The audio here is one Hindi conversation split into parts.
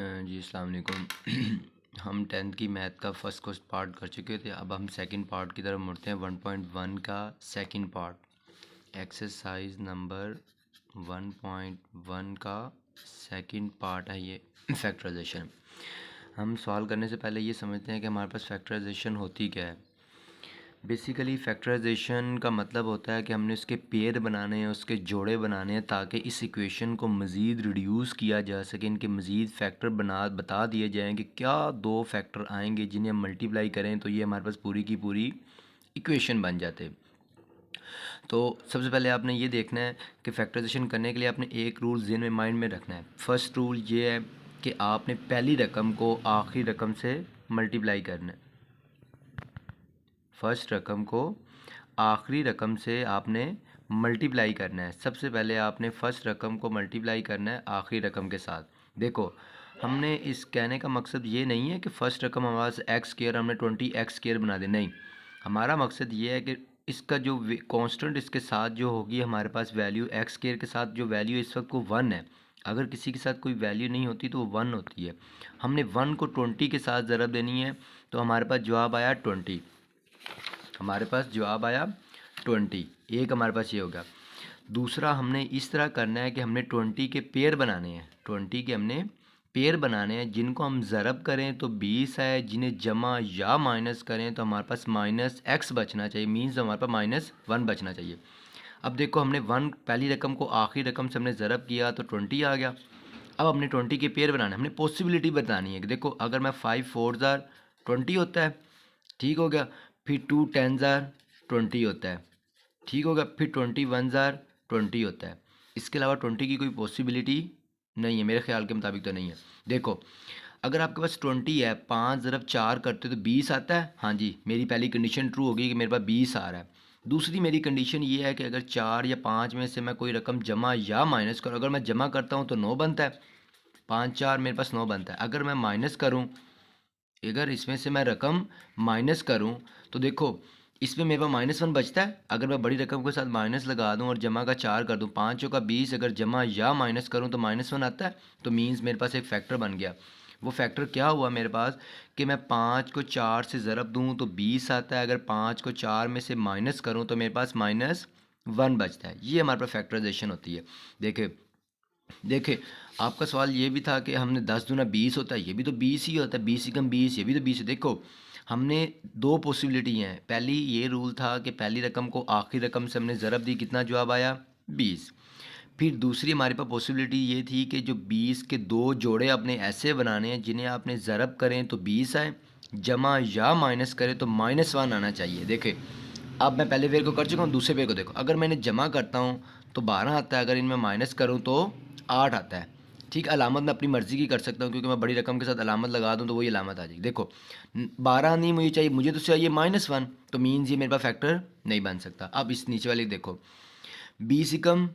जी अस्सलाम वालेकुम। हम 10th की मैथ का फर्स्ट क्वेश्चन पार्ट कर चुके थे। अब हम सेकंड पार्ट की तरफ मुड़ते हैं। 1.1 का सेकंड पार्ट, एक्सरसाइज नंबर 1.1 का सेकंड पार्ट है ये, फैक्टराइजेशन। हम सॉल्व करने से पहले ये समझते हैं कि हमारे पास फैक्टराइजेशन होती क्या है। बेसिकली फैक्टराइजेशन का मतलब होता है कि हमने उसके पेयर बनाने हैं, उसके जोड़े बनाने हैं, ताकि इस इक्वेशन को मज़ीद रिड्यूस किया जा सके। इनके मज़ीद फैक्टर बता दिए जाएँ कि क्या दो फैक्टर आएंगे जिन्हें हम मल्टीप्लाई करें तो ये हमारे पास पूरी की पूरी इक्वेशन बन जाते। तो सबसे पहले आपने ये देखना है कि फैक्टराइजेशन करने के लिए आपने एक रूल ज़हन में माइंड में रखना है। फर्स्ट रूल ये है कि आपने पहली रकम को आखिरी रकम से मल्टीप्लाई करना है। फर्स्ट रकम को आखिरी रकम से आपने मल्टीप्लाई करना है। सबसे पहले आपने फर्स्ट रकम को मल्टीप्लाई करना है आखिरी रकम के साथ। देखो, हमने इस कहने का मकसद ये नहीं है कि फ़र्स्ट रकम हमारे पास एक्स स्क्वायर हमने 20x स्क्वायर बना दे, नहीं। हमारा मकसद ये है कि इसका जो कांस्टेंट इसके साथ जो होगी हमारे पास वैल्यू, एक्स स्क्वायर के साथ जो वैल्यू इस वक्त को 1 है, अगर किसी के साथ कोई वैल्यू नहीं होती तो वो 1 होती है। हमने 1 को 20 के साथ ज़रब देनी है, तो हमारे पास जवाब आया 20। हमारे पास जवाब आया 20। एक हमारे पास ये होगा। दूसरा हमने इस तरह करना है कि हमने 20 के पेयर बनाने हैं। 20 के हमने पेयर बनाने हैं, जिनको हम ज़रब करें तो 20 है, जिन्हें जमा या माइनस करें तो हमारे पास -x बचना चाहिए, मीन्स हमारे पास -1 बचना चाहिए। अब देखो, हमने 1 पहली रकम को आखिरी रकम से हमने ज़रब किया तो 20 आ गया। अब हमने 20 के पेयर बनाने, हमने पॉसिबिलिटी बतानी है कि देखो, अगर मैं 5 4 ज़ार 20 होता है, ठीक हो गया। फिर 2 10 ज़ार 20 होता है, ठीक होगा। फिर 21 ज़ार 20 होता है। इसके अलावा 20 की कोई पॉसिबिलिटी नहीं है, मेरे ख्याल के मुताबिक तो नहीं है। देखो, अगर आपके पास 20 है, 5 ज़रब 4 करते तो 20 आता है। हाँ जी, मेरी पहली कंडीशन ट्रू होगी कि मेरे पास 20 आ रहा है। दूसरी मेरी कंडीशन ये है कि अगर 4 या 5 में से मैं कोई रकम जमा या माइनस करूँ, अगर मैं जमा करता हूँ तो 9 बनता है, 5 4 मेरे पास 9 बनता है। अगर मैं माइनस करूँ, अगर इसमें से मैं रकम माइनस करूं तो देखो, इसमें मेरे पास -1 बचता है। अगर मैं बड़ी रकम के साथ माइनस लगा दूं और जमा का 4 कर दूं, 5 चौका 20, अगर जमा या माइनस करूं तो -1 आता है। तो मीन्स मेरे पास एक फैक्टर बन गया। वो फैक्टर क्या हुआ मेरे पास कि मैं 5 को 4 से ज़रब दूं तो 20 आता है, अगर 5 को 4 में से माइनस करूं तो मेरे पास -1 बचता है। ये हमारे पास फैक्टराइजेशन होती है। देखे देखे आपका सवाल ये भी था कि हमने 10 दूना 20 होता है, ये भी तो 20 ही होता है, 20 ही कम 20, ये भी तो 20 है। देखो, हमने दो पॉसिबिलिटी हैं। पहली ये रूल था कि पहली रकम को आखिरी रकम से हमने ज़रब दी, कितना जवाब आया 20। फिर दूसरी हमारे पास पॉसिबिलिटी ये थी कि जो 20 के दो जोड़े आपने ऐसे बनाने हैं जिन्हें आपने ज़रब करें तो 20 आए, जमा या माइनस करें तो -1 आना चाहिए। देखें, अब मैं पहले पेयर को कर चुका हूँ, दूसरे पेयर को देखो। अगर मैंने जमा करता हूँ तो 12 आता है, अगर इनमें माइनस करूँ तो 8 आता है। ठीक, अलामत मैं अपनी मर्ज़ी की कर सकता हूँ, क्योंकि मैं बड़ी रकम के साथ अलामत लगा दूँ तो वही अलामत आ जाएगी। देखो, 12 नहीं मुझे चाहिए, मुझे तो चाहिए -1, तो मीन्स ये मेरे पास फैक्टर नहीं बन सकता। अब इस नीचे वाले देखो, 20 ही कम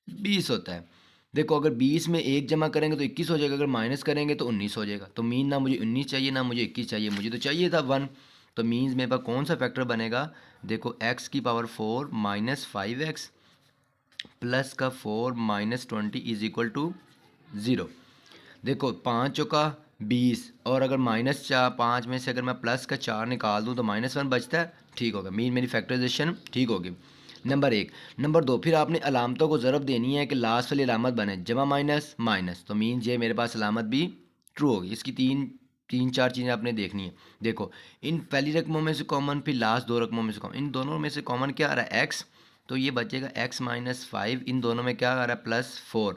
20 होता है। देखो, अगर 20 में 1 जमा करेंगे तो 21 हो जाएगा, अगर माइनस करेंगे तो 19 हो जाएगा। तो मीन ना मुझे 19 चाहिए ना मुझे 21 चाहिए, मुझे तो चाहिए था 1। तो मीन्स मेरे पास कौन सा फैक्टर बनेगा? देखो, x की पावर 4 -5x प्लस का 4 -20 इज इक्वल टू 0। देखो, 5 चौका 20, और अगर -5 में से अगर मैं प्लस का 4 निकाल दूँ तो -1 बचता है। ठीक होगा, मीन मेरी फैक्टराइजेशन ठीक होगी। नंबर 1। नंबर 2, फिर आपने अलामतों को ज़रब देनी है कि लास्ट वाली अलामत बने, जमा माइनस माइनस, तो मीन ये मेरे पास अलामत भी ट्रू होगी। इसकी तीन चार चीज़ें आपने देखनी है। देखो, इन पहली रकमों में से कॉमन, फिर लास्ट दो रकमों में से कॉमन, इन दोनों में से कॉमन क्या आ रहा है? x, तो ये बचेगा x -5। इन दोनों में क्या आ रहा है? +4,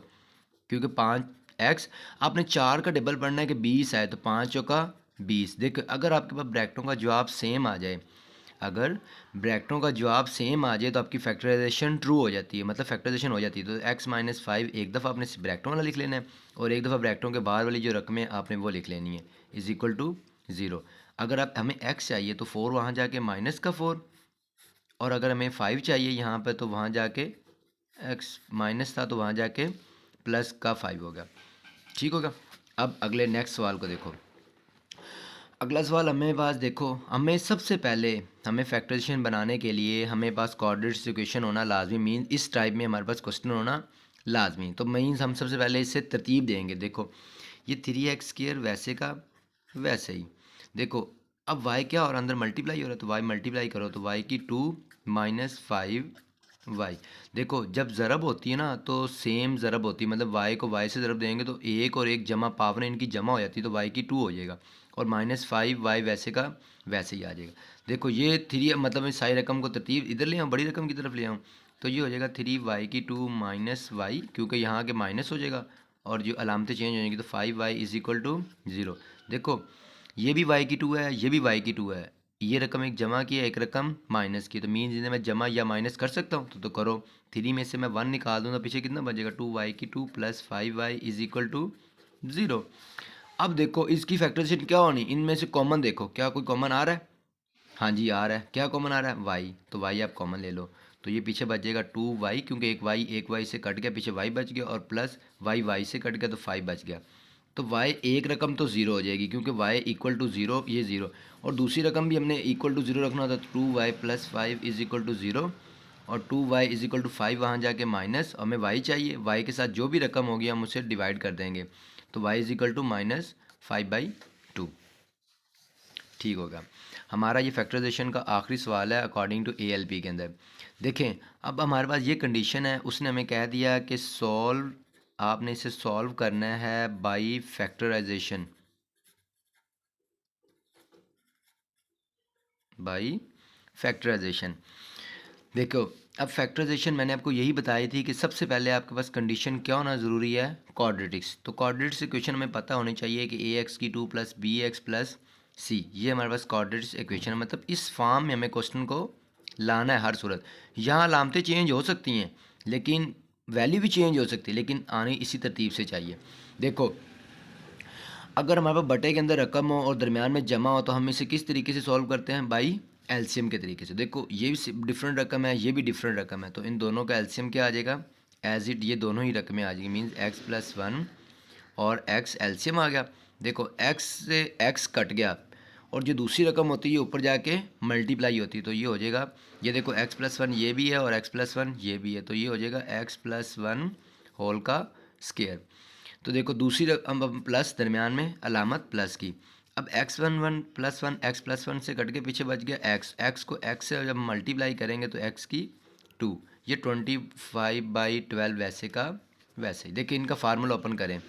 क्योंकि 5x आपने 4 का डबल पढ़ना है कि 20 है, तो 5 चौका 20। देखो, अगर आपके पास ब्रैकेटों का जवाब सेम आ जाए, अगर ब्रैकेटों का जवाब सेम आ जाए तो आपकी फैक्टराइजेशन ट्रू हो जाती है, मतलब फैक्टराइजेशन हो जाती है। तो x -5 एक दफ़ा आपने ब्रैकेटों वाला लिख लेना है, और एक दफ़ा ब्रैकेटों के बाहर वाली जो रकमें आपने वो लिख लेनी है, इज़ इक्वल टू 0। अगर आप हमें x चाहिए तो 4 वहाँ जाके माइनस का 4, और अगर हमें 5 चाहिए यहाँ पर तो वहाँ जाके x माइनस था तो वहाँ जाके प्लस का 5 होगा। ठीक होगा। अब अगले नेक्स्ट सवाल को देखो। अगला सवाल हमें पास देखो, हमें सबसे पहले हमें फैक्टराइजेशन बनाने के लिए हमें पास कोऑर्डिनेट्स इक्वेशन होना लाजमी, मीन इस टाइप में हमारे पास क्वेश्चन होना लाजमी। तो मीन्स हम सबसे पहले इससे तरतीब देंगे। देखो, ये 3x² वैसे का वैसे ही। देखो अब y क्या हो रहा है, अंदर मल्टीप्लाई हो रहा है, तो y मल्टीप्लाई करो तो y की 2 माइनस 5y। देखो जब ज़रब होती है ना तो सेम ज़रब होती है, मतलब y को y से ज़रब देंगे तो एक और एक जमा पावर इनकी जमा हो जाती है, तो y की 2 हो जाएगा और -5y वैसे का वैसे ही आ जाएगा। देखो ये 3 मतलब इस सारी रकम को तरतीब इधर ले आऊँ, बड़ी रकम की तरफ ले आऊँ, तो ये हो जाएगा 3y की 2 माइनस वाई, क्योंकि यहाँ के माइनस हो जाएगा और जो अलामतें चेंज हो जाएंगी तो 5y इज इक्वल टू 0। देखो ये भी y की 2 है, ये भी y की 2 है, ये रकम एक जमा की है, एक रकम माइनस की, तो मीन जिन्हें मैं जमा या माइनस कर सकता हूँ तो करो। 3 में से मैं 1 निकाल दूँ तो पीछे कितना बचेगा, 2y की 2 plus 5y is equal to 0। अब देखो इसकी फैक्टराइजेशन क्या होनी, इनमें से कॉमन देखो, क्या कोई कॉमन आ रहा है? हाँ जी आ रहा है। क्या कॉमन आ रहा है? y, तो y आप कॉमन ले लो, तो ये पीछे बचेगा 2y, क्योंकि एक y से कट गया, पीछे y बच गया, और प्लस y से कट गया तो 5 बच गया। तो y एक रकम तो ज़ीरो हो जाएगी, क्योंकि y इक्वल टू ज़ीरो, ये ज़ीरो, और दूसरी रकम भी हमने इक्वल टू ज़ीरो रखना था, तो 2y plus 5 is equal to zero, और 2y इज इक्वल टू 5 वहाँ जाके माइनस, और हमें y चाहिए, y के साथ जो भी रकम होगी हम उसे डिवाइड कर देंगे, तो y इज इक्वल टू -5/2। ठीक होगा। हमारा ये फैक्टराइजेशन का आखिरी सवाल है अकॉर्डिंग टू ALP के अंदर। देखें अब हमारे पास ये कंडीशन है, उसने हमें कह दिया कि सॉल्व, आपने इसे सॉल्व करना है बाय फैक्टराइजेशन, बाय फैक्टराइजेशन। देखो अब फैक्टराइजेशन मैंने आपको यही बताई थी कि सबसे पहले आपके पास कंडीशन क्या होना ज़रूरी है, क्वाड्रेटिक्स। तो क्वाड्रेटिक्स इक्वेशन हमें पता होनी चाहिए कि ax की 2 प्लस bx प्लस c, ये हमारे पास क्वाड्रेटिक्स इक्वेशन है, मतलब इस फॉर्म में हमें क्वेश्चन को लाना है हर सूरत। यहाँ अलामतें चेंज हो सकती हैं लेकिन वैल्यू भी चेंज हो सकती है, लेकिन आनी इसी तरतीब से चाहिए। देखो अगर हमारे पास बटे के अंदर रकम हो और दरमियान में जमा हो तो हम इसे किस तरीके से सॉल्व करते हैं, बाई एलसीएम के तरीके से। देखो ये भी डिफरेंट रकम है, ये भी डिफरेंट रकम है, तो इन दोनों का एलसीएम क्या आ जाएगा, एज इट ये दोनों ही रकमें आ जाएगी, मीन्स x प्लस 1 और x एलसीएम आ गया। देखो x से x कट गया और जो दूसरी रकम होती है ये ऊपर जाके मल्टीप्लाई होती है, तो ये हो जाएगा, ये देखो x प्लस 1 ये भी है और x प्लस 1 ये भी है, तो ये हो जाएगा x प्लस 1 होल का स्केयर। तो देखो दूसरी रकम अब प्लस दरमियान में अलामत प्लस की। अब x1 प्लस 1 x प्लस 1 से कट के पीछे बच गया x को x से जब मल्टीप्लाई करेंगे तो x की 2, ये 25/12 वैसे का वैसे ही। देखिए इनका फार्मूला ओपन करें,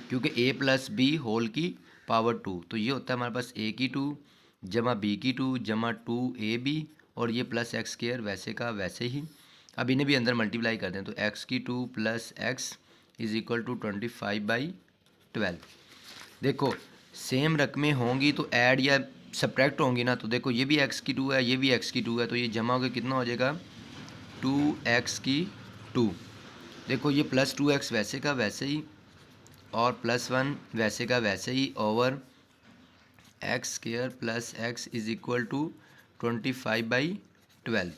क्योंकि a प्लस बी होल की पावर 2, तो ये होता है हमारे पास a की 2 जमा b की 2 जमा 2ab, और ये प्लस x स्क्वायर वैसे का वैसे ही। अब इन्हें भी अंदर मल्टीप्लाई कर दें तो x की 2 plus x is equal to 25/12। देखो सेम रकमें होंगी तो ऐड या सब्ट्रैक्ट होंगी ना, तो देखो ये भी x की 2 है, ये भी x की 2 है, तो ये जमा होकर कितना हो जाएगा 2x की 2। देखो ये प्लस 2x वैसे का वैसे ही और प्लस 1 वैसे का वैसे ही over x square plus x is equal to 25/12।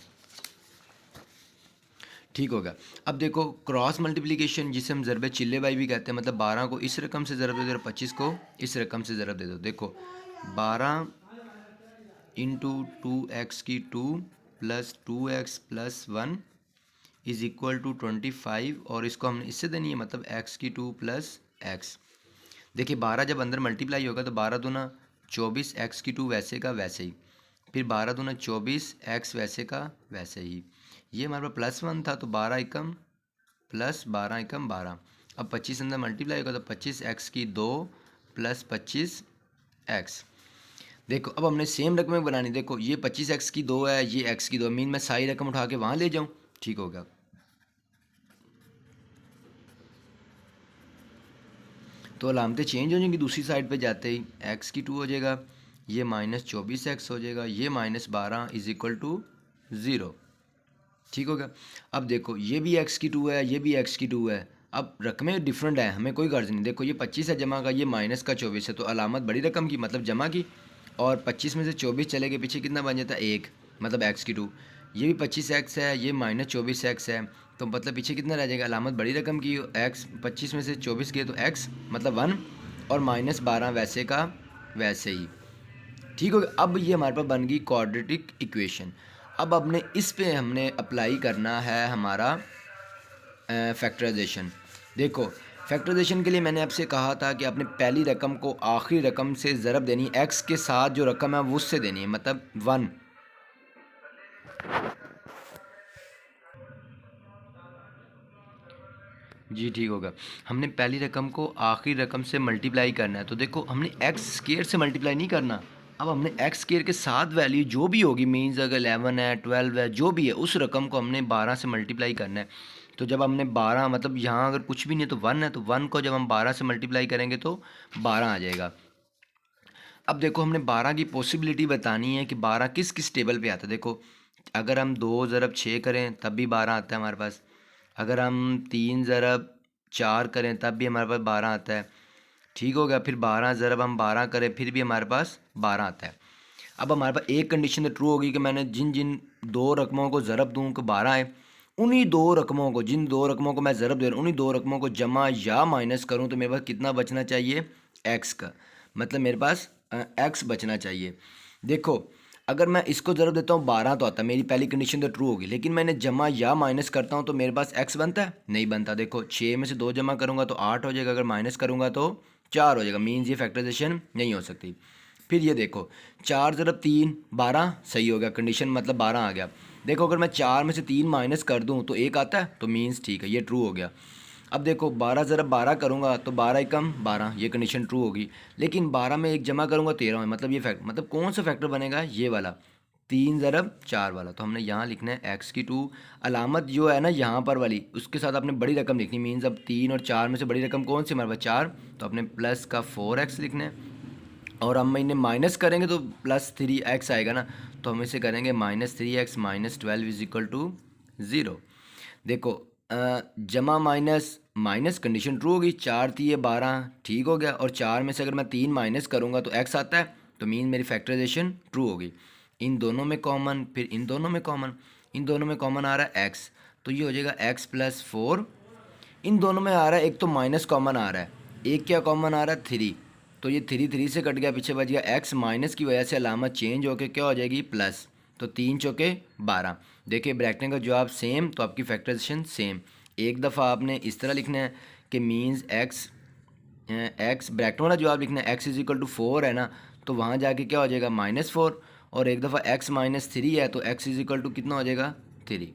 ठीक होगा। अब देखो क्रॉस मल्टीप्लिकेशन जिसे हम ज़रब चिल्ले बाई भी कहते हैं, मतलब 12 को इस रकम से ज़रब दे दो, 25 को इस रकम से ज़रब दे दो। देखो 12 इंटू 2x की 2 plus 2x plus 1 is equal to 25, और इसको हमने इससे देनी है, मतलब x की 2 प्लस x। देखिए 12 जब अंदर मल्टीप्लाई होगा तो 12 दूना 24 x की 2 वैसे का वैसे ही, फिर 12 दूना 24 x वैसे का वैसे ही। ये हमारे पास प्लस 1 था तो 12 एकम प्लस 12 एकम 12। अब 25 अंदर मल्टीप्लाई होगा तो 25x की 2 प्लस 25x। देखो अब हमने सेम रकमें बनानी, देखो ये 25x की 2 है, ये x की 2, मीन मैं सारी रकम उठा के वहाँ ले जाऊँ। ठीक होगा। तो अलामतें चेंज हो जाएंगी दूसरी साइड पे जाते ही, x की 2 हो जाएगा, ये -24x हो जाएगा, ये -12 इज इक्वल टू 0। ठीक होगा। अब देखो ये भी x की 2 है, ये भी x की 2 है, अब रकमें डिफरेंट है, हमें कोई गर्ज नहीं। देखो ये 25 है जमा का, ये माइनस का 24 है, तो अलामत बड़ी रकम की मतलब जमा की, और 25 में से 24 चले गए पीछे कितना बन जाता है 1, मतलब x की 2। ये भी 25x है, ये -24x है, तो मतलब पीछे कितना रह जाएगा, अलामत बड़ी रकम की, x 25 में से 24 गए तो x मतलब 1, और -12 वैसे का वैसे ही। ठीक हो गया। अब ये हमारे पास बन गई क्वाड्रेटिक इक्वेशन। अब अपने इस पे हमने अप्लाई करना है हमारा फैक्टराइजेशन। देखो फैक्टराइजेशन के लिए मैंने आपसे कहा था कि आपने पहली रकम को आखिरी रकम से ज़रब देनी, एक्स के साथ जो रकम है वो उससे देनी है, मतलब 1। जी ठीक होगा। हमने पहली रकम को आखिरी रकम से मल्टीप्लाई करना है, तो देखो हमने एक्स स्क्वायर से मल्टीप्लाई नहीं करना। अब हमने एक्स स्क्वायर के साथ वैल्यू जो भी होगी, मीन्स अगर 11 है 12 है जो भी है, उस रकम को हमने 12 से मल्टीप्लाई करना है। तो जब हमने 12, मतलब यहाँ अगर कुछ भी नहीं है तो 1 है, तो 1 को जब हम 12 से मल्टीप्लाई करेंगे तो 12 आ जाएगा। अब देखो हमने 12 की पॉसिबिलिटी बतानी है कि 12 किस किस टेबल पे आता है। देखो अगर हम 2 ज़रब 6 करें तब भी 12 आता है हमारे पास, अगर हम 3 ज़रब 4 करें तब भी हमारे पास 12 आता है, ठीक हो गया। फिर 12 ज़रब हम 12 करें फिर भी हमारे पास 12 आता है। अब हमारे पास एक कंडीशन तो ट्रू होगी कि मैंने जिन जिन दो रकमों को ज़रब दूँ कि 12 आए, उन्हीं दो रकमों को, जिन दो रकमों को मैं ज़रब दे रहा हूँ, उन्हीं दो रकमों को जमा या माइनस करूँ तो मेरे पास कितना बचना चाहिए, एक्स का, मतलब मेरे पास एक्स बचना चाहिए। देखो अगर मैं इसको ज़रब देता हूँ 12 तो आता है, मेरी पहली कंडीशन तो ट्रू होगी, लेकिन मैंने जमा या माइनस करता हूँ तो मेरे पास एक्स बनता है, नहीं बनता। देखो 6 में से 2 जमा करूँगा तो 8 हो जाएगा, अगर माइनस करूँगा तो 4 हो जाएगा, मीन्स ये फैक्टराइजेशन नहीं हो सकती। फिर ये देखो 4 ज़रब 3 12, सही हो गया, कंडीशन मतलब 12 आ गया। देखो अगर मैं 4 में से 3 माइनस कर दूँ तो 1 आता है, तो मीन्स ठीक है, ये ट्रू हो गया। अब देखो 12 ज़रब 12 करूँगा तो 12 एकम 12, ये कंडीशन ट्रू होगी। लेकिन 12 में एक जमा करूँगा 13 में, मतलब ये फैक्ट, मतलब कौन सा फैक्टर बनेगा, ये वाला 3 ज़रब 4 वाला। तो हमने यहाँ लिखना है एक्स की 2, अलामत जो है ना यहाँ पर वाली, उसके साथ आपने बड़ी रकम लिखनी, मीन्स अब 3 और 4 में से बड़ी रकम कौन सी हमारे पास 4, तो अपने प्लस का 4x लिखना है। और हम इन्हें माइनस करेंगे तो प्लस 3x आएगा ना, तो हम इसे करेंगे -3x minus 12 is equal to 0। देखो जमा माइनस माइनस, कंडीशन ट्रू होगी, 4 थी ये 12, ठीक हो गया। और 4 में से अगर मैं 3 माइनस करूँगा तो x आता है, तो मीन मेरी फैक्टराइजेशन ट्रू होगी। इन दोनों में कॉमन, फिर इन दोनों में कॉमन, इन दोनों में कॉमन आ रहा है x, तो ये हो जाएगा x प्लस 4। इन दोनों में आ रहा है, एक तो माइनस कॉमन आ रहा है, एक क्या कॉमन आ रहा है 3, तो ये 3 3 से कट गया, पीछे बच गया x, माइनस की वजह से अलामत चेंज होकर क्या हो जाएगी प्लस, तो 3 चौके 12। देखिए ब्रैकेट का जवाब सेम, तो आपकी फैक्टराइजेशन सेम। एक दफ़ा आपने इस तरह लिखना है कि मीन्स x ब्रैकेट वाला जवाब लिखना है, x इज इक्वल टू 4 है ना, तो वहाँ जाके क्या हो जाएगा -4, और एक दफ़ा x -3 है तो x इज इक्वल टू कितना हो जाएगा 3।